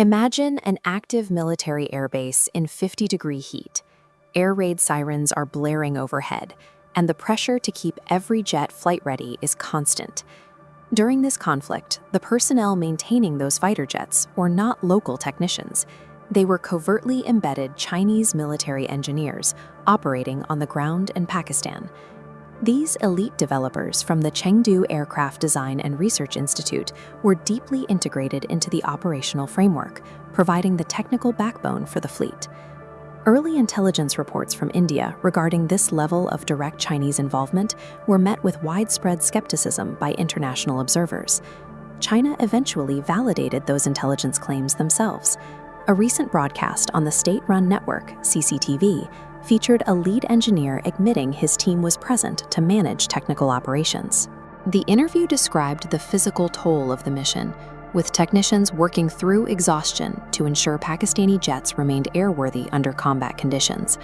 Imagine an active military airbase in 50-degree heat. Air raid sirens are blaring overhead, and the pressure to keep every jet flight-ready is constant. During this conflict, the personnel maintaining those fighter jets were not local technicians. They were covertly embedded Chinese military engineers operating on the ground in Pakistan. These elite developers from the Chengdu Aircraft Design and Research Institute were deeply integrated into the operational framework, providing the technical backbone for the fleet. Early intelligence reports from India regarding this level of direct Chinese involvement were met with widespread skepticism by international observers. China eventually validated those intelligence claims themselves. A recent broadcast on the state-run network, CCTV, featured a lead engineer admitting his team was present to manage technical operations. The interview described the physical toll of the mission, with technicians working through exhaustion to ensure Pakistani jets remained airworthy under combat conditions.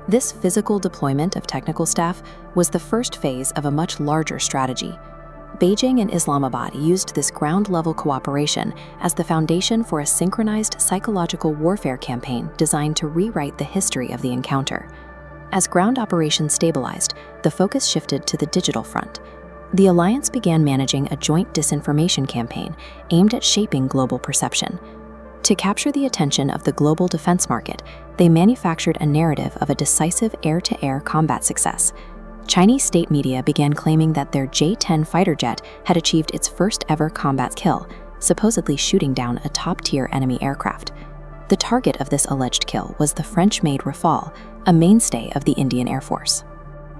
This physical deployment of technical staff was the first phase of a much larger strategy. Beijing and Islamabad used this ground-level cooperation as the foundation for a synchronized psychological warfare campaign designed to rewrite the history of the encounter. As ground operations stabilized, the focus shifted to the digital front. The alliance began managing a joint disinformation campaign aimed at shaping global perception. To capture the attention of the global defense market, they manufactured a narrative of a decisive air-to-air combat success. Chinese state media began claiming that their J-10 fighter jet had achieved its first-ever combat kill, supposedly shooting down a top-tier enemy aircraft. The target of this alleged kill was the French-made Rafale, a mainstay of the Indian Air Force.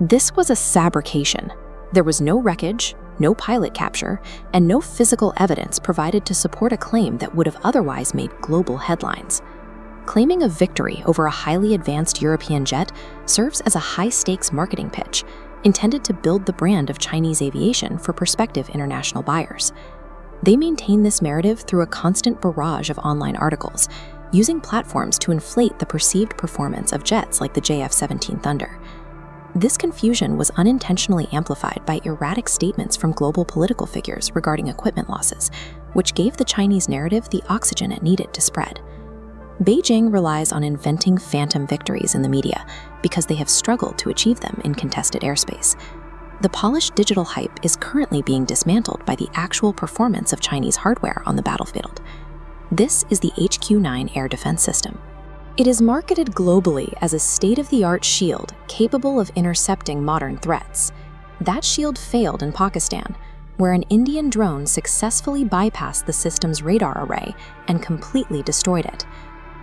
This was a fabrication. There was no wreckage, no pilot capture, and no physical evidence provided to support a claim that would have otherwise made global headlines. Claiming a victory over a highly advanced European jet serves as a high-stakes marketing pitch, intended to build the brand of Chinese aviation for prospective international buyers. They maintain this narrative through a constant barrage of online articles, using platforms to inflate the perceived performance of jets like the JF-17 Thunder. This confusion was unintentionally amplified by erratic statements from global political figures regarding equipment losses, which gave the Chinese narrative the oxygen it needed to spread. Beijing relies on inventing phantom victories in the media because they have struggled to achieve them in contested airspace. The polished digital hype is currently being dismantled by the actual performance of Chinese hardware on the battlefield. This is the HQ-9 air defense system. It is marketed globally as a state-of-the-art shield capable of intercepting modern threats. That shield failed in Pakistan, where an Indian drone successfully bypassed the system's radar array and completely destroyed it.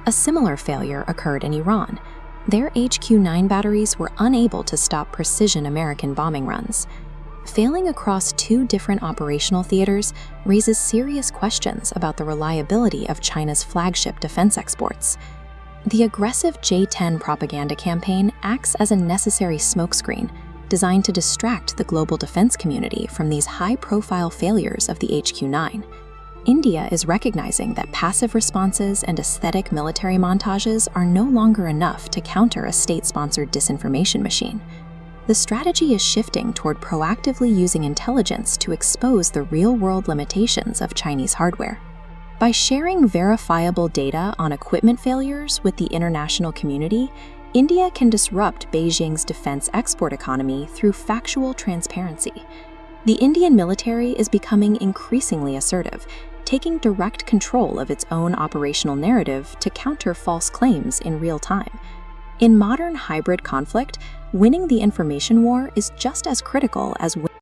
A similar failure occurred in Iran. Their HQ-9 batteries were unable to stop precision American bombing runs. Failing across two different operational theaters raises serious questions about the reliability of China's flagship defense exports. The aggressive J-10 propaganda campaign acts as a necessary smokescreen designed to distract the global defense community from these high-profile failures of the HQ-9. India is recognizing that passive responses and aesthetic military montages are no longer enough to counter a state-sponsored disinformation machine. The strategy is shifting toward proactively using intelligence to expose the real-world limitations of Chinese hardware. By sharing verifiable data on equipment failures with the international community, India can disrupt Beijing's defense export economy through factual transparency. The Indian military is becoming increasingly assertive, taking direct control of its own operational narrative to counter false claims in real time. In modern hybrid conflict, winning the information war is just as critical as